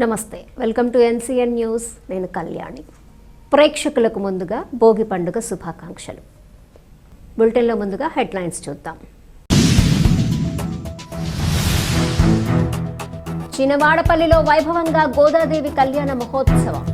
నమస్తే, welcome to NCN news. నేను కళ్యాణి. ప్రేక్షకులకు ముందుగా భోగి పండుగ శుభాకాంక్షలు. బులెటిన్లో ముందుగా హెడ్లైన్స్ చూద్దాం. చినవాడపల్లిలో వైభవంగా గోదాదేవి కళ్యాణ మహోత్సవం.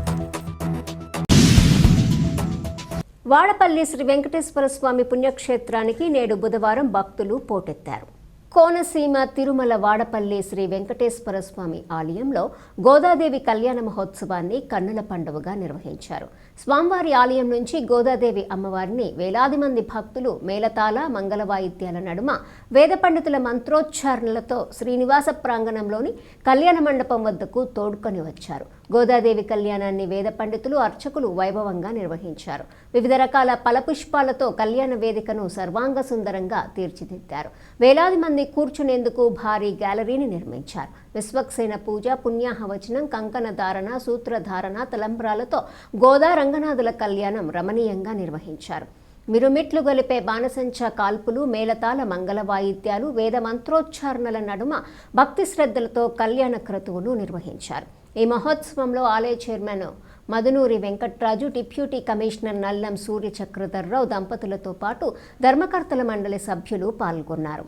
వాడపల్లి శ్రీ వెంకటేశ్వర స్వామి పుణ్యక్షేత్రానికి నేడు బుధవారం భక్తులు పోటెత్తారు. కోనసీమ తిరుమల వాడపల్లి శ్రీ వెంకటేశ్వర స్వామి ఆలయంలో గోదాదేవి కళ్యాణ మహోత్సవాన్ని కన్నుల పండుగగా నిర్వహించారు. స్వామివారి ఆలయం నుంచి గోదాదేవి అమ్మవారిని వేలాది మంది భక్తులు మేళతాళ మంగళ వాయిద్యాల నడుమ వేద పండితుల మంత్రోచ్చారణలతో శ్రీనివాస ప్రాంగణంలోని కళ్యాణ మండపం వద్దకు తోడ్కొని వచ్చారు. గోదాదేవి కళ్యాణాన్ని వేద పండితులు అర్చకులు వైభవంగా నిర్వహించారు. వివిధ రకాల ఫలపుష్పాలతో కళ్యాణ వేదికను సర్వాంగ సుందరంగా తీర్చిదిద్దారు. వేలాది మంది కూర్చునేందుకు భారీ గ్యాలరీని నిర్మించారు. విశ్వక్సేన పూజ, పుణ్యాహవచనం, కంకణ ధారణ, సూత్రధారణ, తలంబ్రాలతో గోదా రంగనాథుల కళ్యాణం రమణీయంగా నిర్వహించారు. మిరుమిట్లు గొలిపే బాణసంచా కాల్పులు, మేళతాల మంగళ వాయిద్యాలు, వేద మంత్రోచ్చారణల నడుమ భక్తి శ్రద్ధలతో కళ్యాణ క్రతువును నిర్వహించారు. ఈ మహోత్సవంలో ఆలయ chairman Madhunuri Venkatraju, deputy commissioner Nallam Surya Chakradharrao దంపతులతో పాటు ధర్మకర్తల మండలి సభ్యులు పాల్గొన్నారు.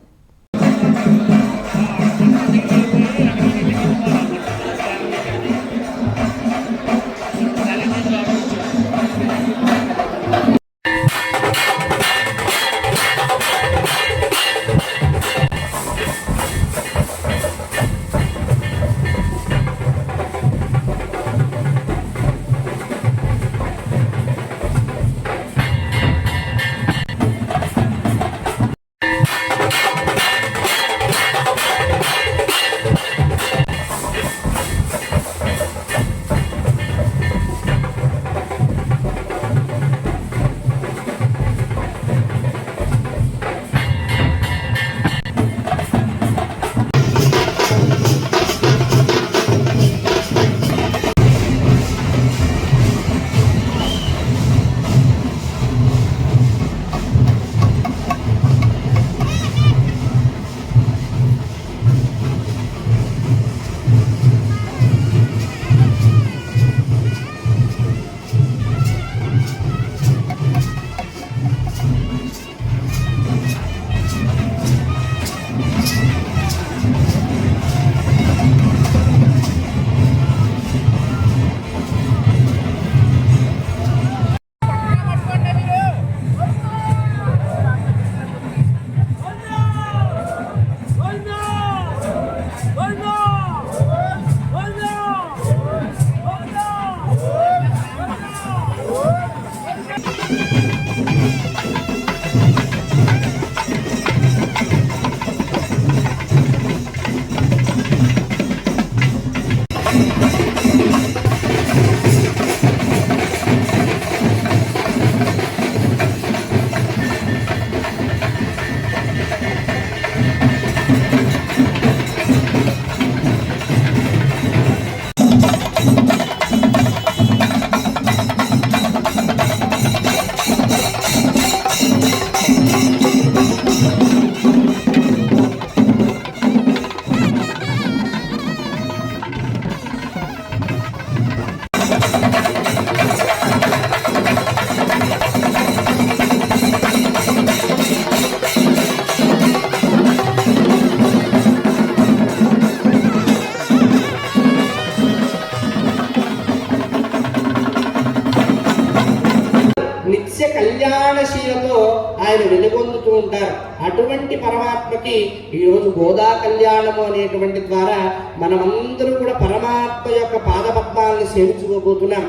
కళ్యాణశీలతో ఆయన వెలుగొందుతూ ఉంటారు. అటువంటి పరమాత్మకి ఈరోజు గోదా కళ్యాణము అనేటువంటి ద్వారా మనమందరూ కూడా పరమాత్మ యొక్క పాదపద్మాలను సేవించుకోబోతున్నాం.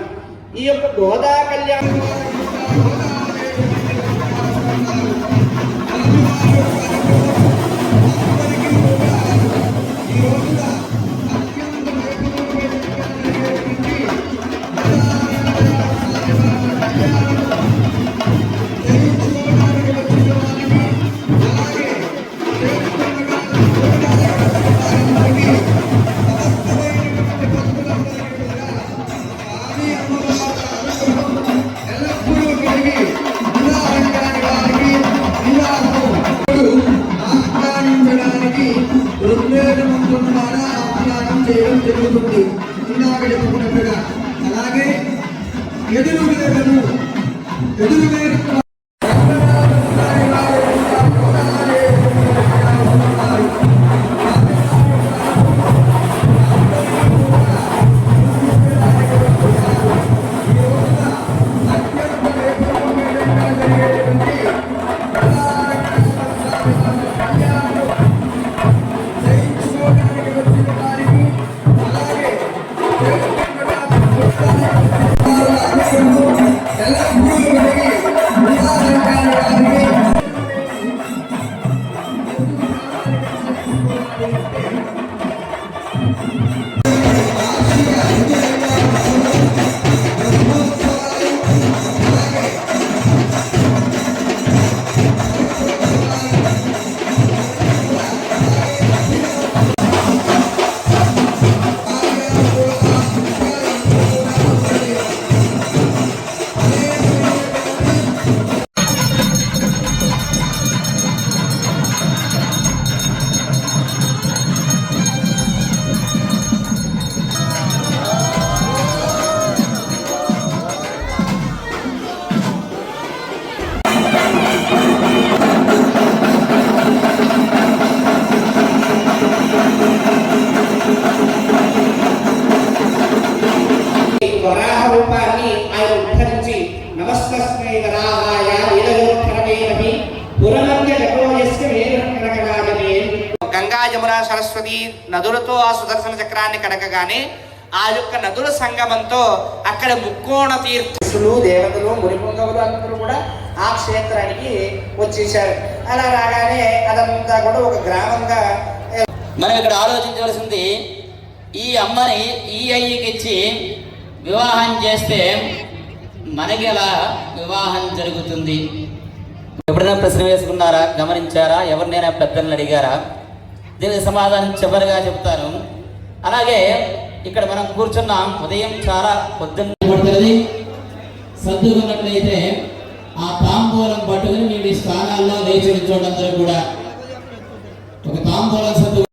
ఈ యొక్క గోదా కళ్యాణం చేయడం జరుగుతుంది. ఇందాక చెప్పుకున్నట్టుగా. అలాగే ఎదురువేదము ఎదురువేద వరాహ రూపాన్ని ఆయన ఉద్ధరించి నమస్తస్మై వరాహాయ లీలయోత్తరమేనహి పురమధ్య జగోయస్య వేదకనకనాదనే. గంగా యమున సరస్వతి నదులతో ఆ సుదర్శన చక్రాన్ని కడకగానే ఆ యొక్క నదుల సంగమంతో అక్కడ ముక్కోణ తీర్థులు దేవతలు మునిపుంగవులు అందరూ కూడా ఆ క్షేత్రానికి వచ్చేసారు. అలా రాగానే అదంతా కూడా ఒక గ్రామంగా. మనం ఇక్కడ ఆలోచించవలసింది, ఈ అమ్మని ఈ అయ్యకి ఇచ్చి వివాహం చేస్తే మనకి ఎలా వివాహం జరుగుతుంది? ఎప్పుడైనా ప్రశ్న వేసుకున్నారా, గమనించారా? ఎవరినైనా పెద్దలను అడిగారా? దీనికి సమాధానం చివరిగా చెప్తాను. అలాగే ఇక్కడ మనం కూర్చున్నాం, ఉదయం చాలా పొద్దున్న పడుతుంది. సర్దుకున్నట్లయితే ఆ తాంబూలం పట్టుకుని మీ స్థానాల్లో లేచి నిల్చోండి. అందరూ కూడా ఒక తాంబూలం సర్దు